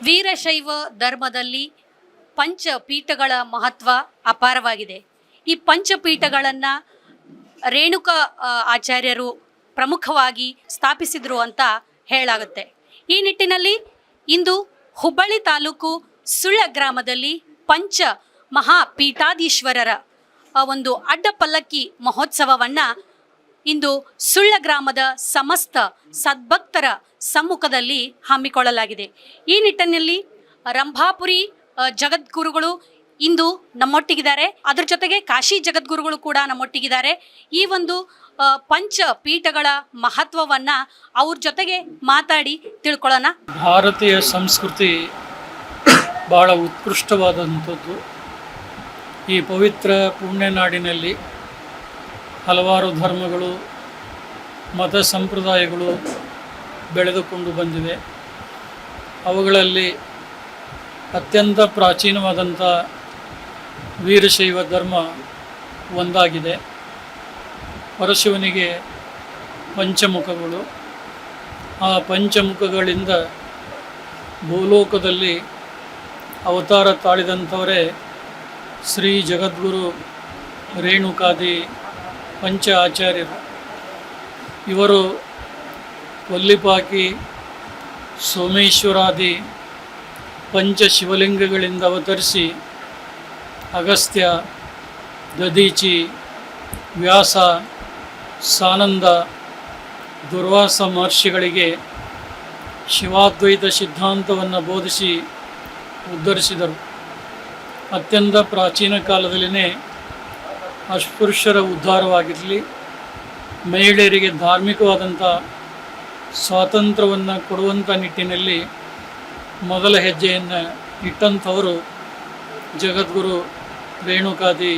ವೀರಶೈವ ಧರ್ಮದಲ್ಲಿ ಪಂಚಪೀಠಗಳ ಮಹತ್ವ ಅಪಾರವಾಗಿದೆ. ಈ ಪಂಚಪೀಠಗಳನ್ನು ರೇಣುಕಾ ಆಚಾರ್ಯರು ಪ್ರಮುಖವಾಗಿ ಸ್ಥಾಪಿಸಿದರು ಅಂತ ಹೇಳಲಾಗುತ್ತೆ. ಈ ನಿಟ್ಟಿನಲ್ಲಿ ಇಂದು ಹುಬ್ಬಳ್ಳಿ ತಾಲೂಕು ಸುಳ್ಯ ಗ್ರಾಮದಲ್ಲಿ ಪಂಚ ಮಹಾಪೀಠಾಧೀಶ್ವರರ ಒಂದು ಅಡ್ಡಪಲ್ಲಕ್ಕಿ ಮಹೋತ್ಸವವನ್ನು ಇಂದು ಸುಳ್ಯ ಗ್ರಾಮದ ಸಮಸ್ತ ಸದ್ಭಕ್ತರ ಸಮ್ಮುಖದಲ್ಲಿ ಹಮ್ಮಿಕೊಳ್ಳಲಾಗಿದೆ. ಈ ನಿಟ್ಟಿನಲ್ಲಿ ರಂಭಾಪುರಿ ಜಗದ್ಗುರುಗಳು ಇಂದು ನಮ್ಮೊಟ್ಟಿಗಿದ್ದಾರೆ. ಅದರ ಜೊತೆಗೆ ಕಾಶಿ ಜಗದ್ಗುರುಗಳು ಕೂಡ ನಮ್ಮೊಟ್ಟಿಗಿದ್ದಾರೆ. ಈ ಒಂದು ಪಂಚ ಪೀಠಗಳ ಮಹತ್ವವನ್ನು ಅವ್ರ ಜೊತೆಗೆ ಮಾತಾಡಿ ತಿಳ್ಕೊಳ್ಳೋಣ. ಭಾರತೀಯ ಸಂಸ್ಕೃತಿ ಬಹಳ ಉತ್ಕೃಷ್ಟವಾದಂಥದ್ದು. ಈ ಪವಿತ್ರ ಪುಣ್ಯನಾಡಿನಲ್ಲಿ ಹಲವಾರು ಧರ್ಮಗಳು, ಮತ ಸಂಪ್ರದಾಯಗಳು ಬೆಳೆದುಕೊಂಡು ಬಂದಿವೆ. ಅವುಗಳಲ್ಲಿ ಅತ್ಯಂತ ಪ್ರಾಚೀನವಾದಂಥ ವೀರಶೈವ ಧರ್ಮ ಒಂದಾಗಿದೆ. ಪರಶಿವನಿಗೆ ಪಂಚಮುಖಗಳು. ಆ ಪಂಚಮುಖಗಳಿಂದ ಭೂಲೋಕದಲ್ಲಿ ಅವತಾರ ತಾಳಿದಂಥವರೇ ಶ್ರೀ ಜಗದ್ಗುರು ರೇಣುಕಾದಿ ಪಂಚ ಆಚಾರ್ಯರು. ಇವರು ಕೊಲ್ಲಿಪಾಕಿ, ಸೋಮೇಶ್ವರಾದಿ ಪಂಚ ಶಿವಲಿಂಗಗಳಿಂದ ಅವತರಿಸಿ ಅಗಸ್ತ್ಯ, ದಧೀಚಿ, ವ್ಯಾಸ, ಸಾನಂದ, ದುರ್ವಾಸ ಮಹರ್ಷಿಗಳಿಗೆ ಶಿವಾದ್ವೈತ ಸಿದ್ಧಾಂತವನ್ನು ಬೋಧಿಸಿ ಉದ್ಧರಿಸಿದರು. ಅತ್ಯಂತ ಪ್ರಾಚೀನ ಕಾಲದಲ್ಲಿಯೇ ಅಸ್ಪೃಶ್ಯರ ಉದ್ಧಾರವಾಗಿರಲಿ, ಮಹಿಳೆಯರಿಗೆ ಧಾರ್ಮಿಕವಾದಂಥ ಸ್ವಾತಂತ್ರ್ಯವನ್ನು ಕೊಡುವಂಥ ನಿಟ್ಟಿನಲ್ಲಿ ಮೊದಲ ಹೆಜ್ಜೆಯನ್ನು ಇಟ್ಟಂಥವರು ಜಗದ್ಗುರು ರೇಣುಕಾದಿ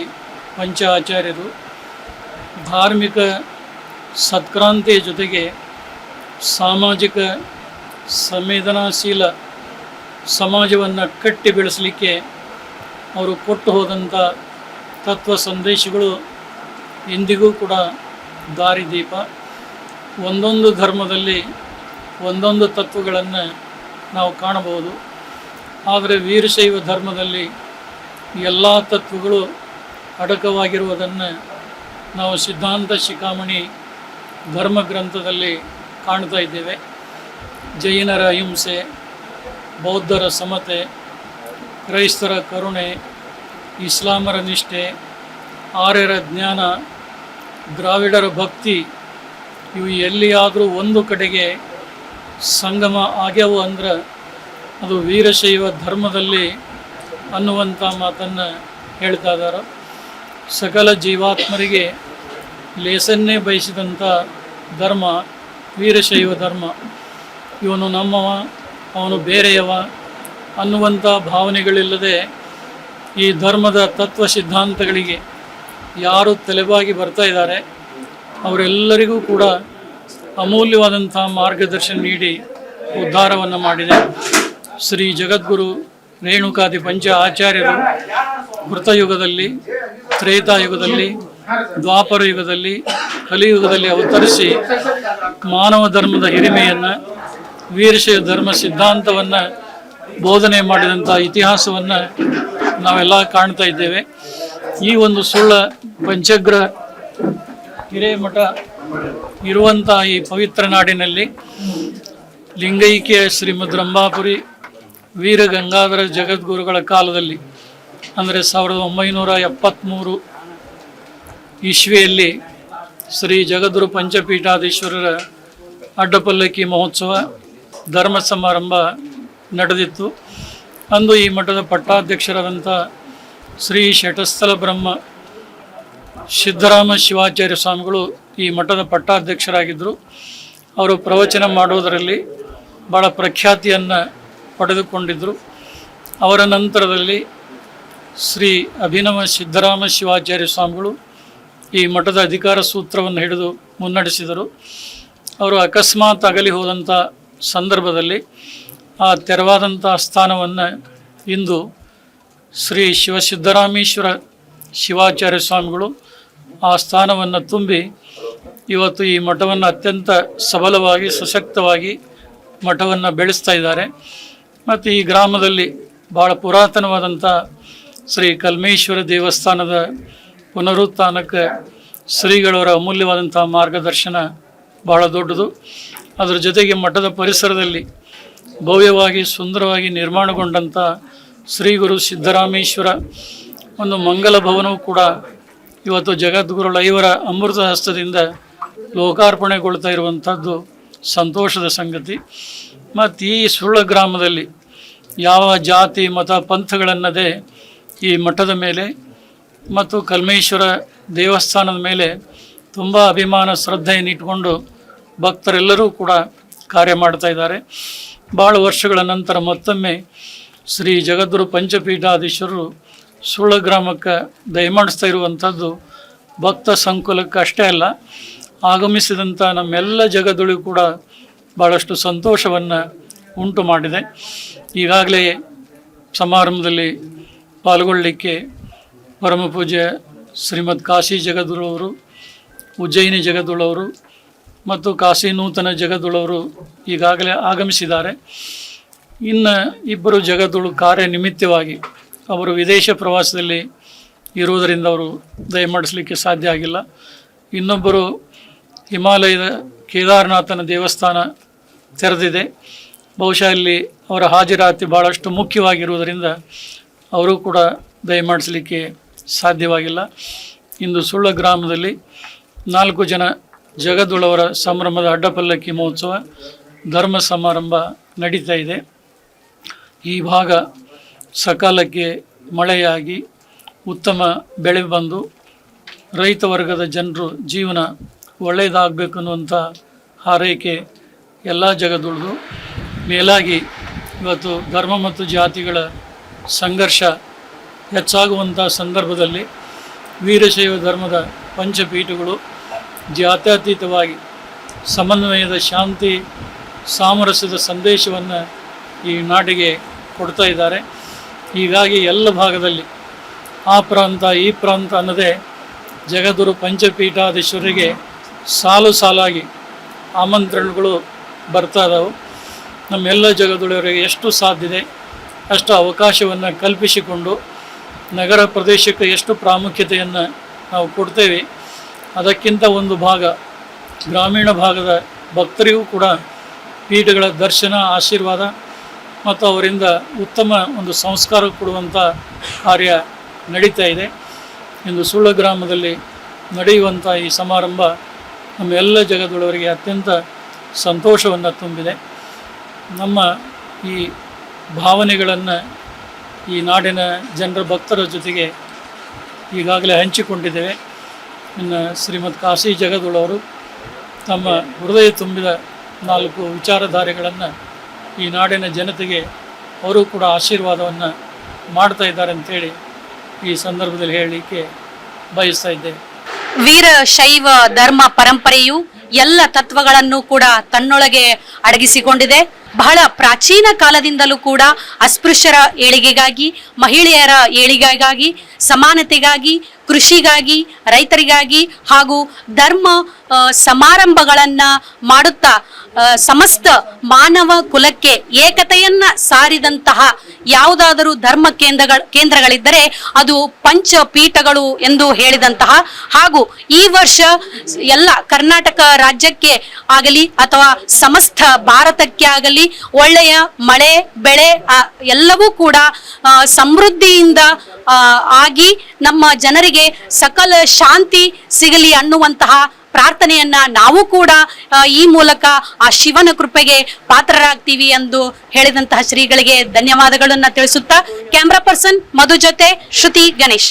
ಪಂಚ ಆಚಾರ್ಯರು. ಧಾರ್ಮಿಕ ಸತ್ಕ್ರಾಂತಿಯ ಜೊತೆಗೆ ಸಾಮಾಜಿಕ ಸಂವೇದನಾಶೀಲ ಸಮಾಜವನ್ನು ಕಟ್ಟಿ ಬೆಳೆಸಲಿಕ್ಕೆ ಅವರು ಕೊಟ್ಟು ಹೋದಂಥ ತತ್ವ ಸಂದೇಶಗಳು ಇಂದಿಗೂ ಕೂಡ ದಾರಿದೀಪ. ಒಂದೊಂದು ಧರ್ಮದಲ್ಲಿ ಒಂದೊಂದು ತತ್ವಗಳನ್ನು ನಾವು ಕಾಣಬಹುದು. ಆದರೆ ವೀರಶೈವ ಧರ್ಮದಲ್ಲಿ ಎಲ್ಲ ತತ್ವಗಳು ಅಡಕವಾಗಿರುವುದನ್ನು ನಾವು ಸಿದ್ಧಾಂತ ಶಿಖಾಮಣಿ ಧರ್ಮ ಗ್ರಂಥದಲ್ಲಿ ಕಾಣ್ತಾ ಇದ್ದೇವೆ. ಜೈನರ ಅಹಿಂಸೆ, ಬೌದ್ಧರ ಸಮತೆ, ಕ್ರೈಸ್ತರ ಕರುಣೆ, ಇಸ್ಲಾಮರ ನಿಷ್ಠೆ, ಆರ್ಯರ ಜ್ಞಾನ, ದ್ರಾವಿಡರ ಭಕ್ತಿ, ಇವು ಎಲ್ಲಿಯಾದರೂ ಒಂದು ಕಡೆಗೆ ಸಂಗಮ ಆಗ್ಯವು ಅಂದ್ರೆ ಅದು ವೀರಶೈವ ಧರ್ಮದಲ್ಲಿ ಅನ್ನುವಂಥ ಮಾತನ್ನು ಹೇಳ್ತಾ ಇದ್ದಾರೆ. ಸಕಲ ಜೀವಾತ್ಮರಿಗೆ ಲೇಸನ್ನೇ ಬಯಸಿದಂಥ ಧರ್ಮ ವೀರಶೈವ ಧರ್ಮ. ಇವನು ನಮ್ಮವ, ಅವನು ಬೇರೆಯವ ಅನ್ನುವಂಥ ಭಾವನೆಗಳಿಲ್ಲದೆ ಈ ಧರ್ಮದ ತತ್ವ ಸಿದ್ಧಾಂತಗಳಿಗೆ ಯಾರು ತಲೆಬಾಗಿ ಬರ್ತಾ ಇದ್ದಾರೆ ಅವರೆಲ್ಲರಿಗೂ ಕೂಡ ಅಮೂಲ್ಯವಾದಂಥ ಮಾರ್ಗದರ್ಶನ ನೀಡಿ ಉದ್ಧಾರವನ್ನು ಮಾಡಿದೆ. ಶ್ರೀ ಜಗದ್ಗುರು ರೇಣುಕಾದಿ ಪಂಚ ಆಚಾರ್ಯರು ಕೃತಯುಗದಲ್ಲಿ, ತ್ರೇತಾಯುಗದಲ್ಲಿ, ದ್ವಾಪರ ಯುಗದಲ್ಲಿ, ಕಲಿಯುಗದಲ್ಲಿ ಅವತರಿಸಿ ಮಾನವ ಧರ್ಮದ ಹಿರಿಮೆಯನ್ನು, ವೀರಶೈವ ಧರ್ಮ ಸಿದ್ಧಾಂತವನ್ನು ಬೋಧನೆ ಮಾಡಿದಂಥ ಇತಿಹಾಸವನ್ನು ನಾವೆಲ್ಲ ಕಾಣ್ತಾ ಇದ್ದೇವೆ. ಈ ಒಂದು ಸುಳ್ಳ ಪಂಚಗ್ರ ಹಿರೇಮಠ ಇರುವಂಥ ಈ ಪವಿತ್ರ ನಾಡಿನಲ್ಲಿ ಲಿಂಗೈಕ್ಯ ಶ್ರೀಮದ್ ರಂಭಾಪುರಿ ವೀರ ಗಂಗಾಧರ ಜಗದ್ಗುರುಗಳ ಕಾಲದಲ್ಲಿ ಅಂದರೆ 1973 ಇಸ್ವಿಯಲ್ಲಿ ಶ್ರೀ ಜಗದ್ಗುರು ಪಂಚಪೀಠಾಧೀಶ್ವರರ ಅಡ್ಡಪಲ್ಲಕ್ಕಿ ಮಹೋತ್ಸವ ಧರ್ಮ ಸಮಾರಂಭ ನಡೆದಿತ್ತು. ಅಂದು ಈ ಮಠದ ಪಟ್ಟಾಧ್ಯಕ್ಷರಾದಂಥ ಶ್ರೀ ಶಟಸ್ಥಲ ಬ್ರಹ್ಮ ಸಿದ್ದರಾಮ ಶಿವಾಚಾರ್ಯ ಸ್ವಾಮಿಗಳು ಈ ಮಠದ ಪಟ್ಟಾಧ್ಯಕ್ಷರಾಗಿದ್ದರು. ಅವರು ಪ್ರವಚನ ಮಾಡೋದರಲ್ಲಿ ಭಾಳ ಪ್ರಖ್ಯಾತಿಯನ್ನು ಪಡೆದುಕೊಂಡಿದ್ದರು. ಅವರ ನಂತರದಲ್ಲಿ ಶ್ರೀ ಅಭಿನವ ಸಿದ್ದರಾಮ ಶಿವಾಚಾರ್ಯ ಸ್ವಾಮಿಗಳು ಈ ಮಠದ ಅಧಿಕಾರ ಸೂತ್ರವನ್ನು ಹಿಡಿದು ಮುನ್ನಡೆಸಿದರು. ಅವರು ಅಕಸ್ಮಾತ್ ಅಗಲಿ ಹೋದಂಥ ಸಂದರ್ಭದಲ್ಲಿ ಆ ತೆರವಾದಂಥ ಸ್ಥಾನವನ್ನು ಇಂದು ಶ್ರೀ ಶಿವಸಿದ್ದರಾಮೇಶ್ವರ ಶಿವಾಚಾರ್ಯ ಸ್ವಾಮಿಗಳು ಆ ಸ್ಥಾನವನ್ನು ತುಂಬಿ ಇವತ್ತು ಈ ಮಠವನ್ನು ಅತ್ಯಂತ ಸಬಲವಾಗಿ ಸಶಕ್ತವಾಗಿ ಮಠವನ್ನು ಬೆಳೆಸ್ತಾ ಇದ್ದಾರೆ. ಮತ್ತು ಈ ಗ್ರಾಮದಲ್ಲಿ ಭಾಳ ಪುರಾತನವಾದಂಥ ಶ್ರೀ ಕಲ್ಮೇಶ್ವರ ದೇವಸ್ಥಾನದ ಪುನರುತ್ಥಾನಕ್ಕೆ ಶ್ರೀಗಳವರ ಅಮೂಲ್ಯವಾದಂಥ ಮಾರ್ಗದರ್ಶನ ಭಾಳ ದೊಡ್ಡದು. ಅದರ ಜೊತೆಗೆ ಮಠದ ಪರಿಸರದಲ್ಲಿ ಭವ್ಯವಾಗಿ ಸುಂದರವಾಗಿ ನಿರ್ಮಾಣಗೊಂಡಂಥ ಶ್ರೀ ಗುರು ಸಿದ್ದರಾಮೇಶ್ವರ ಒಂದು ಮಂಗಲ ಭವನವು ಕೂಡ ಇವತ್ತು ಜಗದ್ಗುರುಳ ಇವರ ಅಮೃತ ಹಸ್ತದಿಂದ ಲೋಕಾರ್ಪಣೆಗೊಳ್ತಾ ಇರುವಂಥದ್ದು ಸಂತೋಷದ ಸಂಗತಿ. ಮತ್ತು ಈ ಸುಳ್ಳ ಗ್ರಾಮದಲ್ಲಿ ಯಾವ ಜಾತಿ ಮತ ಪಂಥಗಳನ್ನದೇ ಈ ಮಠದ ಮೇಲೆ ಮತ್ತು ಕಲ್ಮೇಶ್ವರ ದೇವಸ್ಥಾನದ ಮೇಲೆ ತುಂಬ ಅಭಿಮಾನ ಶ್ರದ್ಧೆಯನ್ನು ಇಟ್ಕೊಂಡು ಭಕ್ತರೆಲ್ಲರೂ ಕೂಡ ಕಾರ್ಯ ಮಾಡ್ತಾ ಇದ್ದಾರೆ. ಭಾಳ ವರ್ಷಗಳ ನಂತರ ಮತ್ತೊಮ್ಮೆ ಶ್ರೀ ಜಗದ್ಗುರು ಪಂಚಪೀಠಾಧೀಶರು ಸುಳ್ಳ ಗ್ರಾಮಕ್ಕೆ ದಯಮಾಡಿಸ್ತಾ ಇರುವಂಥದ್ದು ಭಕ್ತ ಸಂಕುಲಕ್ಕೆ ಅಷ್ಟೇ ಅಲ್ಲ, ಆಗಮಿಸಿದಂಥ ನಮ್ಮೆಲ್ಲ ಜಗದೊಳು ಕೂಡ ಭಾಳಷ್ಟು ಸಂತೋಷವನ್ನು ಉಂಟು ಮಾಡಿದೆ. ಈಗಾಗಲೇ ಸಮಾರಂಭದಲ್ಲಿ ಪಾಲ್ಗೊಳ್ಳಲಿಕ್ಕೆ ಪರಮ ಪೂಜ್ಯ ಶ್ರೀಮದ್ ಕಾಶಿ ಜಗದ್ಗುರುವರು, ಉಜ್ಜಯಿನಿ ಜಗದ್ಗುರುವರು ಮತ್ತು ಕಾಶಿ ನೂತನ ಜಗದ್ಗುರುವರು ಈಗಾಗಲೇ ಆಗಮಿಸಿದ್ದಾರೆ. ಇನ್ನು ಇಬ್ಬರು ಜಗದ್ಗುರು ಕಾರ್ಯನಿಮಿತ್ತವಾಗಿ ಅವರು ವಿದೇಶ ಪ್ರವಾಸದಲ್ಲಿ ಇರುವುದರಿಂದ ಅವರು ದಯಮಾಡಿಸಲಿಕ್ಕೆ ಸಾಧ್ಯ ಆಗಿಲ್ಲ. ಇನ್ನೊಬ್ಬರು ಹಿಮಾಲಯದ ಕೇದಾರನಾಥನ ದೇವಸ್ಥಾನ ತೆರೆದಿದೆ. ಬಹುಶಃ ಇಲ್ಲಿ ಅವರ ಹಾಜರಾತಿ ಭಾಳಷ್ಟು ಮುಖ್ಯವಾಗಿರುವುದರಿಂದ ಅವರು ಕೂಡ ದಯಮಾಡಿಸಲಿಕ್ಕೆ ಸಾಧ್ಯವಾಗಿಲ್ಲ. ಇಂದು ಸುಳ್ಳ ಗ್ರಾಮದಲ್ಲಿ 4 ಜನ ಜಗದ್ಗುರುವರ ಸಂಭ್ರಮದ ಅಡ್ಡಪಲ್ಲಕ್ಕಿ ಮಹೋತ್ಸವ ಧರ್ಮ ಸಮಾರಂಭ ನಡೀತಾ ಇದೆ. ಈ ಭಾಗ ಸಕಾಲಕ್ಕೆ ಮಳೆಯಾಗಿ ಉತ್ತಮ ಬೆಳೆ ಬಂದು ರೈತ ವರ್ಗದ ಜನರು ಜೀವನ ಒಳ್ಳೆಯದಾಗಬೇಕು ಅನ್ನುವಂಥ ಹಾರೈಕೆ ಎಲ್ಲ ಜಗದ್ಗುರುದು. ಮೇಲಾಗಿ ಇವತ್ತು ಧರ್ಮ ಮತ್ತು ಜಾತಿಗಳ ಸಂಘರ್ಷ ಹೆಚ್ಚಾಗುವಂಥ ಸಂದರ್ಭದಲ್ಲಿ ವೀರಶೈವ ಧರ್ಮದ ಪಂಚಪೀಠಗಳು ಜಾತ್ಯತೀತವಾಗಿ ಸಮನ್ವಯದ ಶಾಂತಿ ಸಾಮರಸ್ಯದ ಸಂದೇಶವನ್ನು ಈ ನಾಡಿಗೆ ಕೊಡ್ತಾ ಇದ್ದಾರೆ. ಹೀಗಾಗಿ ಎಲ್ಲ ಭಾಗದಲ್ಲಿ ಆ ಪ್ರಾಂತ ಈ ಪ್ರಾಂತ ಅನ್ನದೇ ಜಗದ್ಗುರು ಪಂಚಪೀಠಾಧೀಶ್ವರಿಗೆ ಸಾಲು ಸಾಲಾಗಿ ಆಮಂತ್ರಣಗಳು ಬರ್ತಾ ಇದ್ದಾವೆ. ನಮ್ಮೆಲ್ಲ ಜಗದ್ಗುರುವರಿಗೆ ಎಷ್ಟು ಸಾಧ್ಯತೆ ಅಷ್ಟು ಅವಕಾಶವನ್ನು ಕಲ್ಪಿಸಿಕೊಂಡು ನಗರ ಪ್ರದೇಶಕ್ಕೆ ಎಷ್ಟು ಪ್ರಾಮುಖ್ಯತೆಯನ್ನು ನಾವು ಕೊಡ್ತೇವೆ, ಅದಕ್ಕಿಂತ ಒಂದು ಭಾಗ ಗ್ರಾಮೀಣ ಭಾಗದ ಭಕ್ತರಿಗೂ ಕೂಡ ಪೀಠಗಳ ದರ್ಶನ ಆಶೀರ್ವಾದ ಮತ್ತು ಅವರಿಂದ ಉತ್ತಮ ಒಂದು ಸಂಸ್ಕಾರ ಕೊಡುವಂಥ ಕಾರ್ಯ ನಡೀತಾ ಇದೆ. ಇಂದು ಸುಳ್ಳ ಗ್ರಾಮದಲ್ಲಿ ನಡೆಯುವಂಥ ಈ ಸಮಾರಂಭ ನಮ್ಮೆಲ್ಲ ಜಗದ್ಗುರುವರಿಗೆ ಅತ್ಯಂತ ಸಂತೋಷವನ್ನು ತುಂಬಿದೆ. ನಮ್ಮ ಈ ಭಾವನೆಗಳನ್ನು ಈ ನಾಡಿನ ಜನರ ಭಕ್ತರ ಜೊತೆಗೆ ಈಗಾಗಲೇ ಹಂಚಿಕೊಂಡಿದ್ದೇವೆ. ಇನ್ನು ಶ್ರೀಮದ್ ಕಾಶಿ ಜಗದ್ಗುರುವರು ತಮ್ಮ ಹೃದಯ ತುಂಬಿದ 4 ವಿಚಾರಧಾರೆಗಳನ್ನು ಈ ನಾಡಿನ ಜನತೆಗೆ ಅವರು ಕೂಡ ಆಶೀರ್ವಾದವನ್ನು ಮಾಡ್ತಾ ಇದ್ದಾರೆ ಅಂತೇಳಿ ಈ ಸಂದರ್ಭದಲ್ಲಿ ಹೇಳಲಿಕ್ಕೆ ಬಯಸ್ತಾ ಇದ್ದೇವೆ. ವೀರಶೈವ ಧರ್ಮ ಪರಂಪರೆಯು ಎಲ್ಲ ತತ್ವಗಳನ್ನು ಕೂಡ ತನ್ನೊಳಗೆ ಅಡಗಿಸಿಕೊಂಡಿದೆ. ಬಹಳ ಪ್ರಾಚೀನ ಕಾಲದಿಂದಲೂ ಕೂಡ ಅಸ್ಪೃಶ್ಯರ ಏಳಿಗೆಗಾಗಿ, ಮಹಿಳೆಯರ ಏಳಿಗೆಗಾಗಿ, ಸಮಾನತೆಗಾಗಿ, ಕೃಷಿಗಾಗಿ, ರೈತರಿಗಾಗಿ ಹಾಗೂ ಧರ್ಮ ಸಮಾರಂಭಗಳನ್ನು ಮಾಡುತ್ತಾ ಸಮಸ್ತ ಮಾನವ ಕುಲಕ್ಕೆ ಏಕತೆಯನ್ನ ಸಾರಿದಂತಹ ಯಾವುದಾದರೂ ಧರ್ಮ ಕೇಂದ್ರಗಳಿದ್ದರೆ ಅದು ಪಂಚಪೀಠಗಳು ಎಂದು ಹೇಳಿದಂತಹ ಹಾಗೂ ಈ ವರ್ಷ ಎಲ್ಲ ಕರ್ನಾಟಕ ರಾಜ್ಯಕ್ಕೆ ಆಗಲಿ ಅಥವಾ ಸಮಸ್ತ ಭಾರತಕ್ಕೆ ಆಗಲಿ ಒಳ್ಳೆಯ ಮಳೆ ಬೆಳೆ ಎಲ್ಲವೂ ಕೂಡ ಸಮೃದ್ಧಿಯಿಂದ ಆಗಿ ನಮ್ಮ ಜನರಿಗೆ ಸಕಲ ಶಾಂತಿ ಸಿಗಲಿ ಅನ್ನುವಂತಹ ಪ್ರಾರ್ಥನೆಯನ್ನ ನಾವು ಕೂಡ ಈ ಮೂಲಕ ಆ ಶಿವನ ಕೃಪೆಗೆ ಪಾತ್ರರಾಗ್ತೀವಿ ಎಂದು ಹೇಳಿದಂತಹ ಶ್ರೀಗಳಿಗೆ ಧನ್ಯವಾದಗಳನ್ನ ತಿಳಿಸುತ್ತಾ ಕ್ಯಾಮ್ರಾ ಪರ್ಸನ್ ಮಧು ಜೊತೆ ಶ್ರುತಿ ಗಣೇಶ್.